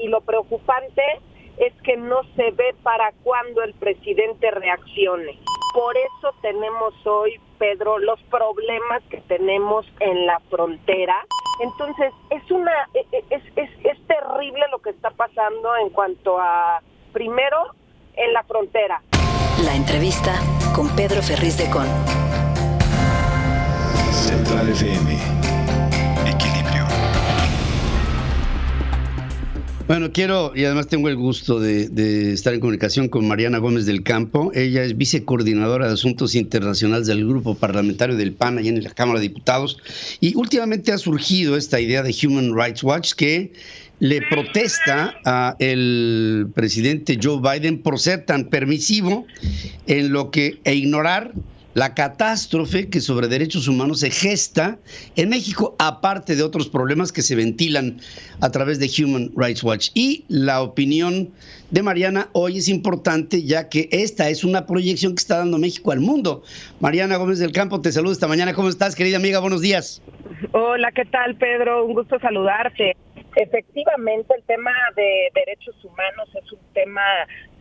y lo preocupante es que no se ve para cuándo el presidente reaccione. Por eso tenemos hoy, Pedro, los problemas que tenemos en la frontera. Entonces, es terrible lo que está pasando en cuanto a, primero, en la frontera. La entrevista con Pedro Ferriz de Con. Central FM. Equilibrio. Bueno, y además tengo el gusto de estar en comunicación con Mariana Gómez del Campo. Ella es vicecoordinadora de Asuntos Internacionales del Grupo Parlamentario del PAN, allá en la Cámara de Diputados. Y últimamente ha surgido esta idea de Human Rights Watch que le protesta al presidente Joe Biden por ser tan permisivo e ignorar la catástrofe que sobre derechos humanos se gesta en México, aparte de otros problemas que se ventilan a través de Human Rights Watch. Y la opinión de Mariana hoy es importante, ya que esta es una proyección que está dando México al mundo. Mariana Gómez del Campo, te saludo esta mañana. ¿Cómo estás, querida amiga? Buenos días. Hola, ¿qué tal, Pedro? Un gusto saludarte. Efectivamente, el tema de derechos humanos es un tema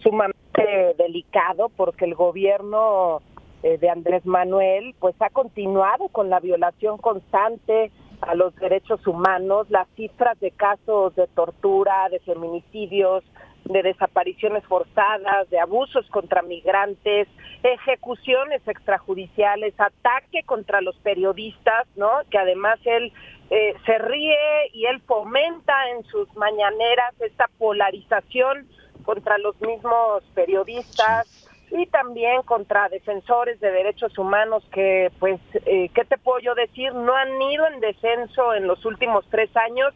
sumamente delicado porque el gobierno de Andrés Manuel pues ha continuado con la violación constante a los derechos humanos. Las cifras de casos de tortura, de feminicidios, de desapariciones forzadas, de abusos contra migrantes, ejecuciones extrajudiciales, ataque contra los periodistas, ¿no? Que además él se ríe y él fomenta en sus mañaneras esta polarización contra los mismos periodistas y también contra defensores de derechos humanos que, pues, ¿qué te puedo yo decir? No han ido en descenso en los últimos 3 años,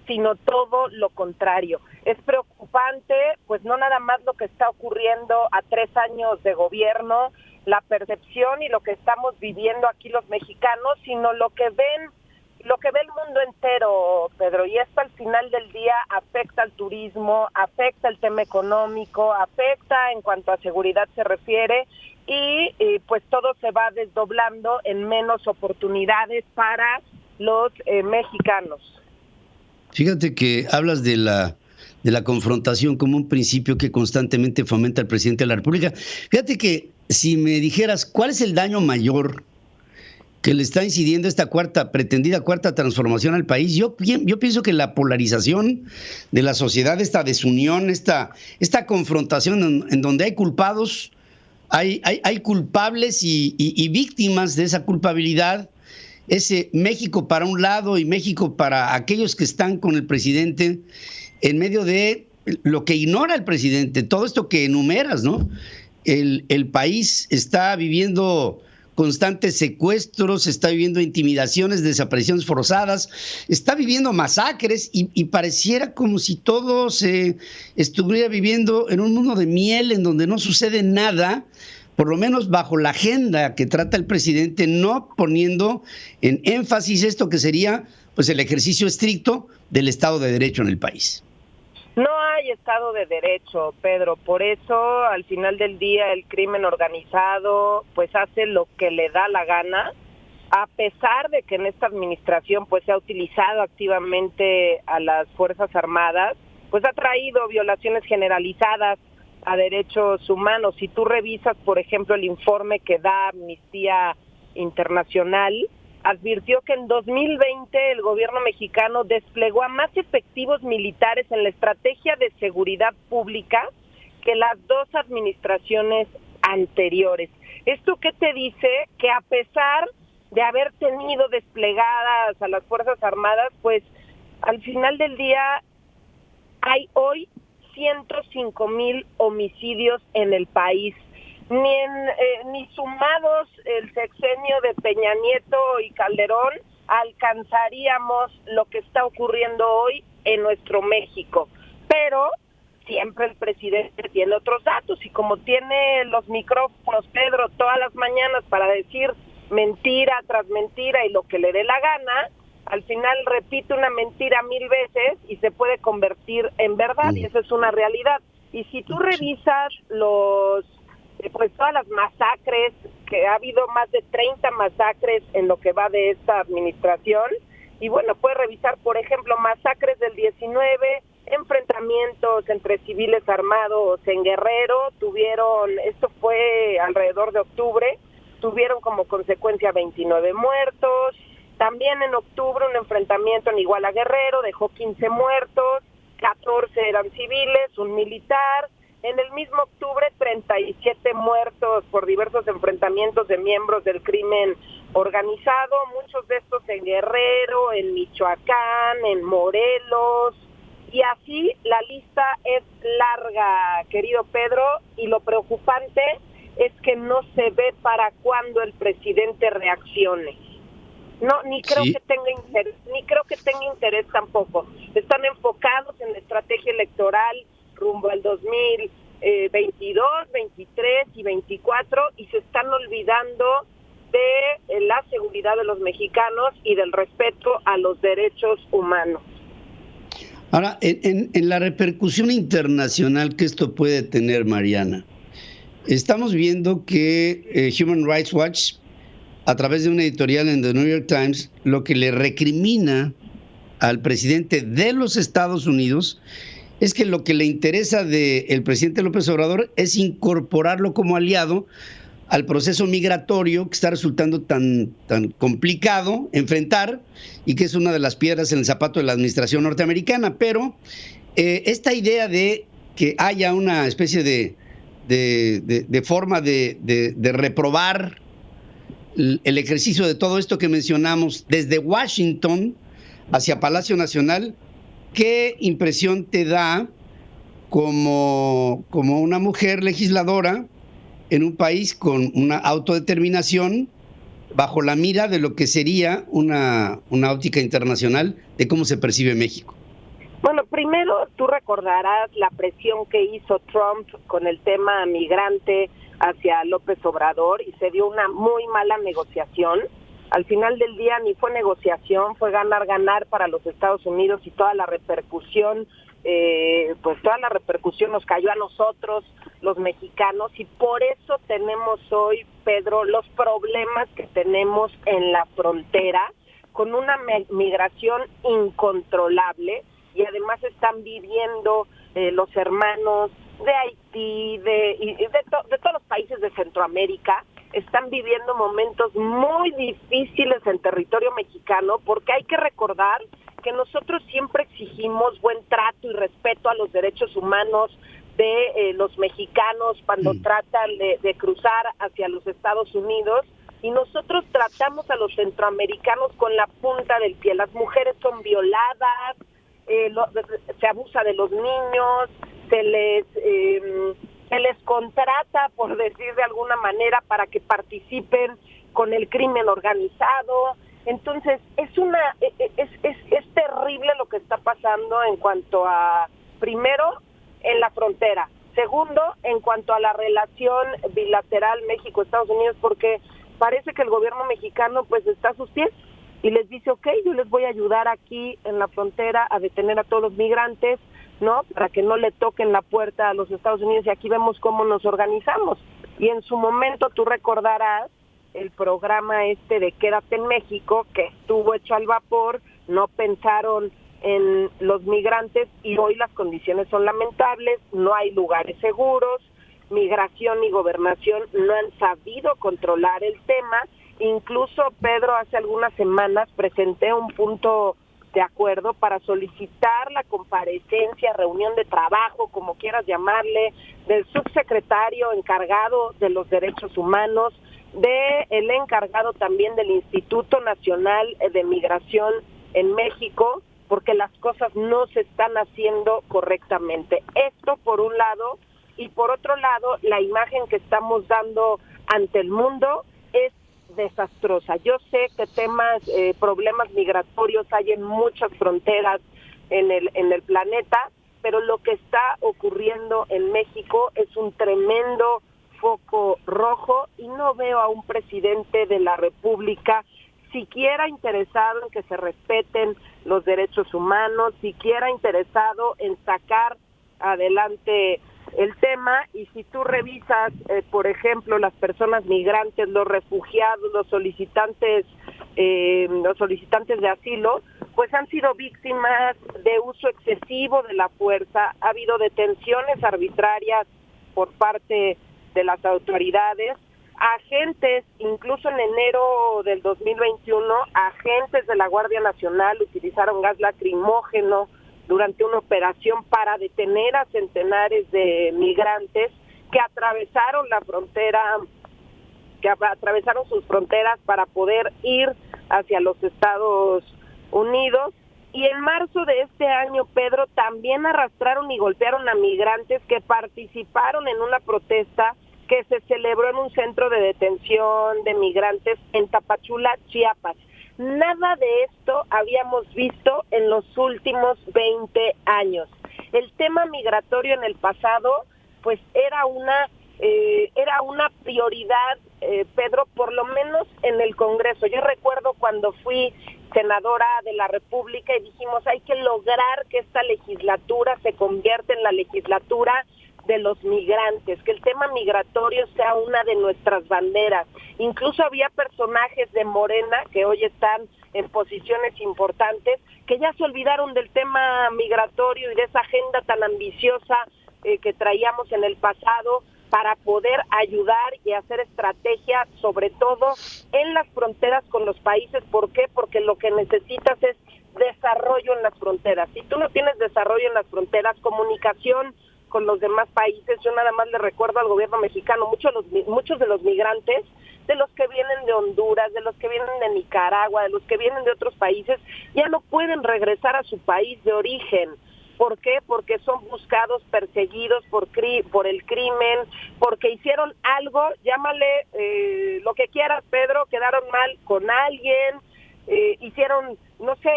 sino todo lo contrario. Es preocupante, pues no nada más lo que está ocurriendo a 3 años de gobierno, la percepción y lo que estamos viviendo aquí los mexicanos, sino lo que ve el mundo entero, Pedro, y esto al final del día afecta al turismo, afecta el tema económico, afecta en cuanto a seguridad se refiere, y pues todo se va desdoblando en menos oportunidades para los mexicanos. Fíjate que hablas de la confrontación como un principio que constantemente fomenta el presidente de la República. Fíjate que si me dijeras cuál es el daño mayor que le está incidiendo esta pretendida cuarta transformación al país, yo pienso que la polarización de la sociedad, esta desunión, esta confrontación en donde hay culpados, hay culpables y víctimas de esa culpabilidad, ese México para un lado y México para aquellos que están con el presidente, en medio de lo que ignora el presidente, todo esto que enumeras, ¿no? El país está viviendo constantes secuestros, está viviendo intimidaciones, desapariciones forzadas, está viviendo masacres y pareciera como si todo se estuviera viviendo en un mundo de miel en donde no sucede nada, por lo menos bajo la agenda que trata el presidente, no poniendo en énfasis esto que sería pues el ejercicio estricto del Estado de Derecho en el país. No hay Estado de Derecho, Pedro, por eso al final del día el crimen organizado pues hace lo que le da la gana, a pesar de que en esta administración pues se ha utilizado activamente a las Fuerzas Armadas, pues ha traído violaciones generalizadas a derechos humanos. Si tú revisas, por ejemplo, el informe que da Amnistía Internacional, advirtió que en 2020 el gobierno mexicano desplegó a más efectivos militares en la estrategia de seguridad pública que las 2 administraciones anteriores. ¿Esto qué te dice? Que a pesar de haber tenido desplegadas a las Fuerzas Armadas, pues al final del día hay hoy 105,000 homicidios en el país. Ni sumados el sexenio de Peña Nieto y Calderón alcanzaríamos lo que está ocurriendo hoy en nuestro México. Pero siempre el presidente tiene otros datos y como tiene los micrófonos, Pedro, todas las mañanas para decir mentira tras mentira y lo que le dé la gana, al final repite una mentira 1000 veces y se puede convertir en verdad, y esa es una realidad. Y si tú revisas pues todas las masacres, que ha habido más de 30 masacres en lo que va de esta administración, y bueno, puedes revisar, por ejemplo, masacres del 19, enfrentamientos entre civiles armados en Guerrero. Esto fue alrededor de octubre, tuvieron como consecuencia 29 muertos. También en octubre un enfrentamiento en Iguala Guerrero dejó 15 muertos, 14 eran civiles, un militar. En el mismo octubre, 37 muertos por diversos enfrentamientos de miembros del crimen organizado, muchos de estos en Guerrero, en Michoacán, en Morelos, y así la lista es larga, querido Pedro, y lo preocupante es que no se ve para cuándo el presidente reaccione. No, ni creo que tenga interés tampoco. Están enfocados en la estrategia electoral rumbo al 2022, 23 y 24, y se están olvidando de la seguridad de los mexicanos y del respeto a los derechos humanos. Ahora, en la repercusión internacional que esto puede tener, Mariana, estamos viendo que Human Rights Watch, a través de una editorial en The New York Times, lo que le recrimina al presidente de los Estados Unidos es que lo que le interesa del presidente López Obrador es incorporarlo como aliado al proceso migratorio que está resultando tan complicado enfrentar y que es una de las piedras en el zapato de la administración norteamericana. Pero esta idea de que haya una especie de forma de reprobar el ejercicio de todo esto que mencionamos desde Washington hacia Palacio Nacional, ¿qué impresión te da como una mujer legisladora en un país con una autodeterminación bajo la mira de lo que sería una óptica internacional de cómo se percibe México? Bueno, primero tú recordarás la presión que hizo Trump con el tema migrante hacia López Obrador y se dio una muy mala negociación. Al final del día ni fue negociación, fue ganar para los Estados Unidos y toda la repercusión, nos cayó a nosotros, los mexicanos, y por eso tenemos hoy, Pedro, los problemas que tenemos en la frontera, con una migración incontrolable, y además están viviendo los hermanos de Haití, de todos los países de Centroamérica, están viviendo momentos muy difíciles en territorio mexicano, porque hay que recordar que nosotros siempre exigimos buen trato y respeto a los derechos humanos de los mexicanos cuando tratan de cruzar hacia los Estados Unidos, y nosotros tratamos a los centroamericanos con la punta del pie. Las mujeres son violadas, se abusa de los niños, se les contrata, por decir de alguna manera, para que participen con el crimen organizado. Entonces es terrible lo que está pasando en cuanto a, primero, en la frontera, segundo, en cuanto a la relación bilateral México-Estados Unidos, porque parece que el gobierno mexicano pues está a sus pies y les dice, ok, yo les voy a ayudar aquí en la frontera a detener a todos los migrantes, ¿no? Para que no le toquen la puerta a los Estados Unidos, y aquí vemos cómo nos organizamos. Y en su momento tú recordarás el programa de Quédate en México, que estuvo hecho al vapor, no pensaron en los migrantes y hoy las condiciones son lamentables, no hay lugares seguros, Migración y Gobernación no han sabido controlar el tema. Incluso, Pedro, hace algunas semanas presenté un punto de acuerdo para solicitar la comparecencia, reunión de trabajo, como quieras llamarle, del subsecretario encargado de los derechos humanos, del encargado también del Instituto Nacional de Migración en México, porque las cosas no se están haciendo correctamente. Esto por un lado, y por otro lado, la imagen que estamos dando ante el mundo es desastrosa. Yo sé que problemas migratorios hay en muchas fronteras en el planeta, pero lo que está ocurriendo en México es un tremendo foco rojo, y no veo a un presidente de la República siquiera interesado en que se respeten los derechos humanos, siquiera interesado en sacar adelante el tema. Y si tú revisas, por ejemplo, las personas migrantes, los refugiados, los solicitantes de asilo, pues han sido víctimas de uso excesivo de la fuerza, ha habido detenciones arbitrarias por parte de las autoridades, agentes, incluso en enero del 2021, agentes de la Guardia Nacional utilizaron gas lacrimógeno durante una operación para detener a centenares de migrantes que atravesaron la frontera, que atravesaron sus fronteras para poder ir hacia los Estados Unidos. Y en marzo de este año, Pedro, también arrastraron y golpearon a migrantes que participaron en una protesta que se celebró en un centro de detención de migrantes en Tapachula, Chiapas. Nada de esto habíamos visto en los últimos 20 años. El tema migratorio en el pasado, pues era una prioridad, Pedro, por lo menos en el Congreso. Yo recuerdo cuando fui senadora de la República y dijimos, hay que lograr que esta legislatura se convierta en la legislatura de los migrantes, que el tema migratorio sea una de nuestras banderas. Incluso había personajes de Morena que hoy están en posiciones importantes que ya se olvidaron del tema migratorio y de esa agenda tan ambiciosa que traíamos en el pasado para poder ayudar y hacer estrategia, sobre todo en las fronteras con los países. ¿Por qué? Porque lo que necesitas es desarrollo en las fronteras. Si tú no tienes desarrollo en las fronteras, comunicación con los demás países, yo nada más le recuerdo al gobierno mexicano, muchos de los migrantes, de los que vienen de Honduras, de los que vienen de Nicaragua, de los que vienen de otros países, ya no pueden regresar a su país de origen. ¿Por qué? Porque son buscados, perseguidos por el crimen, porque hicieron algo, llámale lo que quieras, Pedro, quedaron mal con alguien, hicieron, no sé,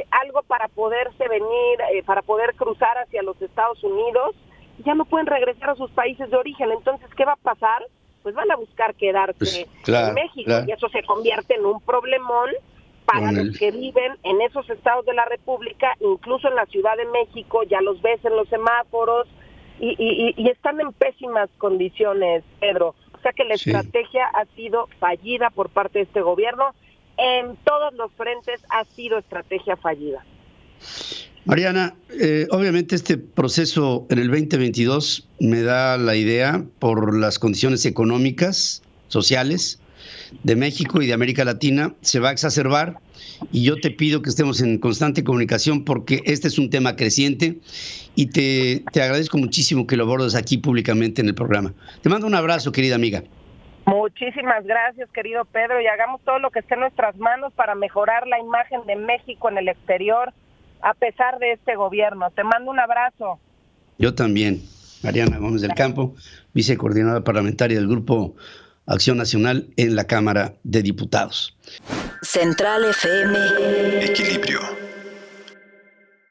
algo para poderse venir, para poder cruzar hacia los Estados Unidos, ya no pueden regresar a sus países de origen. Entonces, ¿qué va a pasar? Pues van a buscar quedarse en México, y eso se convierte en un problemón para los que viven en esos estados de la República, incluso en la Ciudad de México, ya los ves en los semáforos, y están en pésimas condiciones, Pedro. O sea que la estrategia ha sido fallida por parte de este gobierno. En todos los frentes ha sido estrategia fallida. Mariana, obviamente este proceso en el 2022 me da la idea por las condiciones económicas, sociales de México y de América Latina, se va a exacerbar, y yo te pido que estemos en constante comunicación porque este es un tema creciente y te agradezco muchísimo que lo abordes aquí públicamente en el programa. Te mando un abrazo, querida amiga. Muchísimas gracias, querido Pedro, y hagamos todo lo que esté en nuestras manos para mejorar la imagen de México en el exterior a pesar de este gobierno. Te mando un abrazo. Yo también. Mariana Gómez del Campo, vicecoordinadora parlamentaria del Grupo Acción Nacional en la Cámara de Diputados. Central FM. Equilibrio.